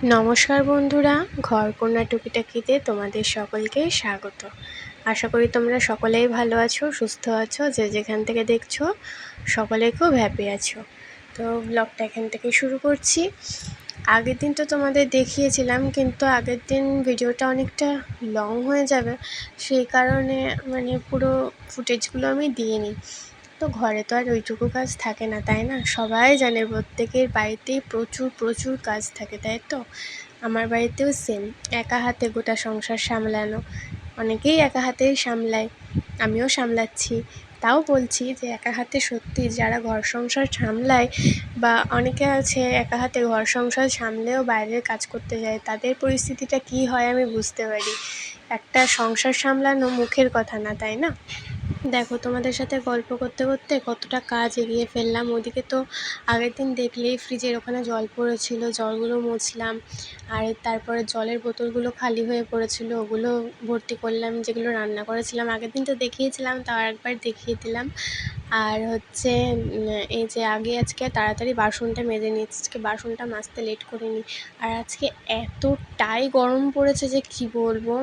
নমস্কার বন্ধুরা, ঘরকন্যা টুকিটাকিতে তোমাদের সকলকে স্বাগত। আশা করি তোমরা সকলেই ভালো আছো, সুস্থ আছো, যে যেখান থেকে দেখছো সকলে খুব হ্যাপি আছো। তো ব্লগটা এখান থেকে শুরু করছি। আগের দিন তো তোমাদের দেখিয়েছিলাম, কিন্তু আগের দিন ভিডিওটা অনেকটা লং হয়ে যাবে, সেই কারণে পুরো ফুটেজগুলো আমি দিইনি। তো ঘরে তো আর ওইটুকু কাজ থাকে না, তাই না? সবাই জানে প্রত্যেকের বাড়িতেই প্রচুর প্রচুর কাজ থাকে, তাই তো? আমার বাড়িতেও সেম, একা হাতে গোটা সংসার সামলানো। অনেকেই একা হাতেই সামলায়, আমিও সামলাচ্ছি। তাও বলছি যে একা হাতে সত্যি যারা ঘর সংসার সামলায়, বা অনেকে আছে একা হাতে ঘর সংসার সামলেও বাইরের কাজ করতে যায়, তাদের পরিস্থিতিটা কী হয় আমি বুঝতে পারি। একটা সংসার সামলানো মুখের কথা না, তাই না? দেখো, তোমাদের সাথে গল্প করতে করতে কতটা কাজ এগিয়ে ফেললাম। ওদিকে তো আগের দিন দেখলেই ফ্রিজের ওখানে জল পড়েছিল, জলগুলো মুছলাম। আর তারপরে জলের বোতলগুলো খালি হয়ে পড়েছিল, ওগুলো ভর্তি করলাম, যেগুলো রান্না করেছিলাম। আগের দিন তো দেখিয়েছিলাম, তাও একবার দেখিয়ে দিলাম। আর হচ্ছে এই যে আজকে তাড়াতাড়ি বাসনটা মেজে নিয়েছি, আজকে বাসনটা মাজতে লেট করিনি। আর আজকে এতটাই গরম পড়েছে যে কি বলবো,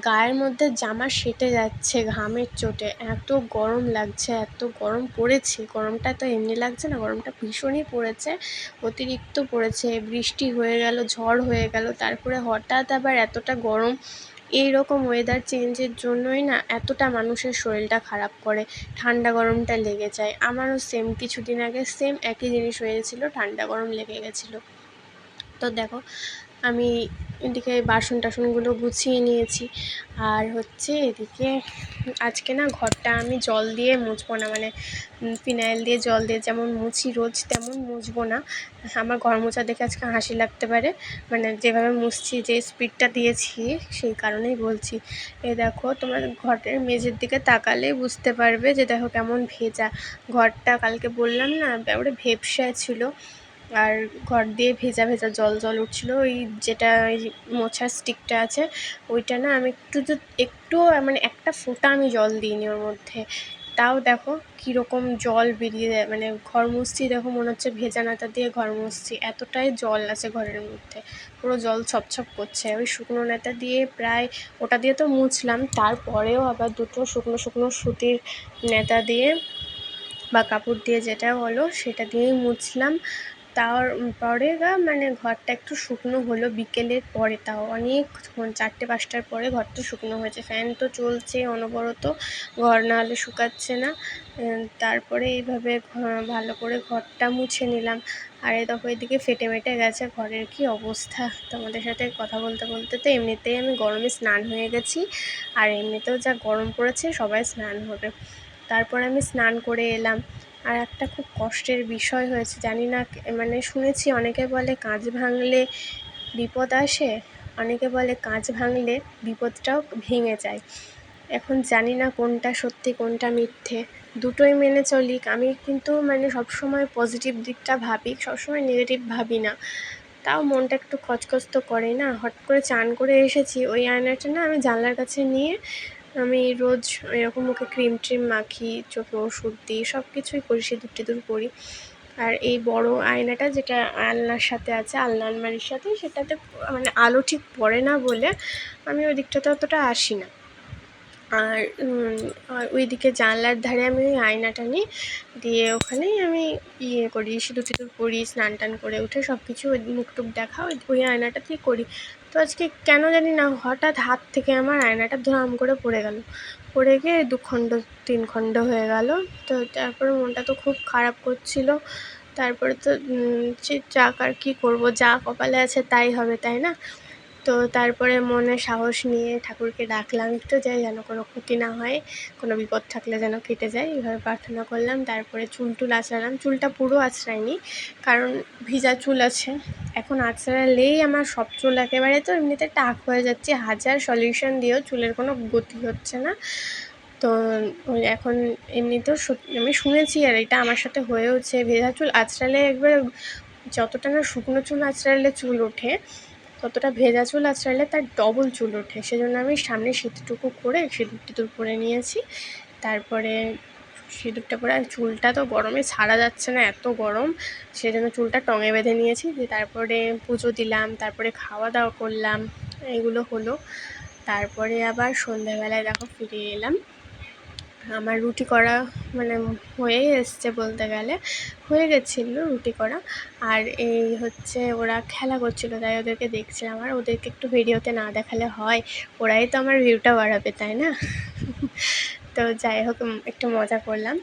গায়ের মধ্যে জামা সেটে যাচ্ছে ঘামের চোটে, এত গরম লাগছে, এত গরম পড়েছে। গরমটা তো এমনি লাগছে না, গরমটা ভীষণই পড়েছে, অতিরিক্ত পড়েছে। বৃষ্টি হয়ে গেল, ঝড় হয়ে গেল, তারপরে হঠাৎ আবার এতটা গরম। এই রকম ওয়েদার চেঞ্জের জন্যই না এতটা মানুষের শরীরটা খারাপ করে, ঠান্ডা গরমটা লেগে যায়। আমারও সেম, কিছুদিন আগে সেম একই জিনিস হয়েছিল, ঠান্ডা গরম লেগে গেছিলো। তো দেখো, আমি এদিকে বাসন টাসনগুলো গুছিয়ে নিয়েছি। আর হচ্ছে এদিকে আজকে না ঘরটা আমি জল দিয়ে মুছবো না, ফিনাইল দিয়ে জল দিয়ে যেমন মুছি রোজ, তেমন মুছবো না। আমার ঘর মোছা দেখে আজকে হাসি লাগতে পারে, যেভাবে মুছছি, যে স্পিডটা দিয়েছি, সেই কারণেই বলছি। দেখো, তোমার ঘরের মেঝের দিকে তাকালে বুঝতে পারবে যে দেখো কেমন ভেজা ঘরটা। কালকে বললাম না, ওটা ভেপসা ছিল, আর ঘর দিয়ে ভেজা ভেজা জল জল উঠছিল। ওই যেটা ওই মোছার স্টিকটা আছে, ওইটা না আমি একটু একটা ফোঁটা আমি জল দিইনি ওর মধ্যে। তাও দেখো কীরকম জল বেরিয়ে যায়, ঘর মুছছি, দেখো মনে হচ্ছে ভেজা নাতা দিয়ে ঘর মুছছি, এতটাই জল আছে ঘরের মধ্যে, পুরো জল ছপছপ করছে। ওই শুকনো নেতা দিয়ে প্রায়, ওটা দিয়ে তো মুছলাম, তারপরেও আবার দুটো শুকনো শুকনো সুতির নেতা দিয়ে বা কাপড় দিয়ে, যেটা হলো সেটা দিয়েই মুছলাম। তারপরে ঘরটা একটু শুকনো হলো বিকেলের পরে, তাও অনেক 4টে-5টার পরে ঘরটা শুকনো হয়েছে। ফ্যান তো চলছে অনবরত, ঘর না হলে শুকাচ্ছে না। তারপরে এইভাবে ভালো করে ঘরটা মুছে নিলাম। আর এই দেখো, এদিকে ফেটে মেটে গেছে ঘরের কি অবস্থা। তোমাদের সাথে কথা বলতে বলতে তো এমনিতেই আমি গরমে স্নান হয়ে গেছি, আর এমনিতেও যা গরম পড়েছে সবাই স্নান হবে। তারপর আমি স্নান করে এলাম। আর একটা খুব কষ্টের বিষয় হয়েছে, জানি না, শুনেছি অনেকে বলে কাঁচ ভাঙলে বিপদ আসে, অনেকে বলে কাঁচ ভাঙলে বিপদটাও ভেঙে যায়। এখন জানি না কোনটা সত্যি কোনটা মিথ্যে, দুটোই মেনে চলি। আমি কিন্তু সবসময় পজিটিভ দিকটা ভাবি, সবসময় নেগেটিভ ভাবি না। তাও মনটা একটু খচখচ তো করে না। হট করে চান করে এসেছি, ওই আয়নাটা না আমি জানলার কাছে নিয়ে আমি রোজ এরকম মুখে ক্রিম ট্রিম মাখি, চোখে ওষুধ দিই, সব কিছুই করি, সিঁদুর টিঁদুর করি। আর এই বড় আয়নাটা যেটা আলনার সাথে আছে, আলনা আলমারির সাথে, সেটাতে আলো ঠিক পড়ে না বলে আমি ওই দিকটাতে অতটা আসি না। আর ওইদিকে জানলার ধারে আমি ওই আয়নাটা নিই, দিয়ে ওখানেই আমি করি, সিঁদুর টিঁদুর করি, স্নান টান করে উঠে সব কিছু ওই মুখ টুক দেখা ওই আয়নাটাতেই করি। তো আজকে কেন জানি না হঠাৎ হাত থেকে আমার আয়নাটা ধরাম করে পড়ে গেল, পড়ে গিয়ে 2-3 খণ্ড হয়ে গেল। তো তারপরে মনটা তো খুব খারাপ করছিল। তারপরে তো যাক, আর কী করবো, যা কপালে আছে তাই হবে, তাই না? তো তারপরে মনে সাহস নিয়ে ঠাকুরকে ডাকলাম একটু, যেন কোনো ক্ষতি না হয়, কোনো বিপদ থাকলে যেন কেটে যায়, এইভাবে প্রার্থনা করলাম। তারপরে চুল আঁচড়ালাম, চুলটা পুরো আঁচড়াইনি, কারণ ভিজা চুল আছে। এখন আঁচড়ালেই আমার সব চুল একেবারে তো এমনিতে টাক হয়ে যাচ্ছে, হাজার সলিউশন দিয়েও চুলের কোনো গতি হচ্ছে না। তো এখন এমনিতেও আমি শুনেছি, আর এটা আমার সাথে হয়েওছে, ভেজা চুল আঁচড়ালে একবার, যতটা না শুকনো চুল আঁচড়ালে চুল ওঠে, ততটা ভেজা চুল আঁচড়ালে তার ডবল চুল ওঠে। সেজন্য আমি সামনে সিঁথিটুকু করে সিঁদুর টিঁদুর পরে নিয়েছি। তারপরে সিঁদুরটা পরে, আর চুলটা তো গরমে ছাড়া যাচ্ছে না, এত গরম, সেজন্য চুলটা টঙে বেঁধে নিয়েছি। দিয়ে তারপরে পুজো দিলাম, তারপরে খাওয়া দাওয়া করলাম, এইগুলো হলো। তারপরে আবার সন্ধ্যাবেলায় দেখো ফিরে এলাম। আমার রুটি করা মানে হয়েই এসছে বলতে গেলে, হয়ে গেছিলো রুটি করা। আর এই হচ্ছে ওরা খেলা করছিলো, তাই ওদেরকে দেখছিলাম। আর ওদেরকে একটু ভিডিওতে না দেখালে হয়, ওরাই তো আমার ভিউটা বাড়াবে, তাই না? তো যাই হোক, একটু মজা করলাম।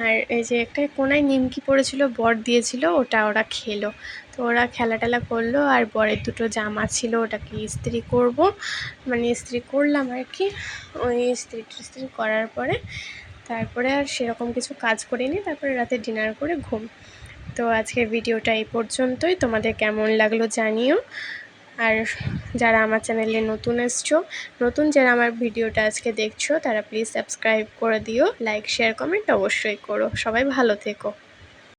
আর এই যে একটা কোনায় নিমকি পড়েছিল, বর দিয়েছিল, ওটা ওরা খেলো। তো ওরা খেলা টেলা করলো। আর বরের দুটো জামা ছিল, ওটাকে ইস্ত্রি করব, মানে ইস্ত্রি করলাম আর কি। ওই ইস্ত্রি করার পরে তারপরে আর সেরকম কিছু কাজ করিনি। তারপরে রাতে ডিনার করে ঘুম। তো আজকের ভিডিওটা এই পর্যন্তই। তোমাদের কেমন লাগলো জানিও। আর যারা আমার চ্যানেলে নতুন এসছো, নতুন যারা আমার ভিডিওটা আজকে দেখছো, তারা প্লিজ সাবস্ক্রাইব করে দিও, লাইক শেয়ার কমেন্ট অবশ্যই করো। সবাই ভালো থেকো।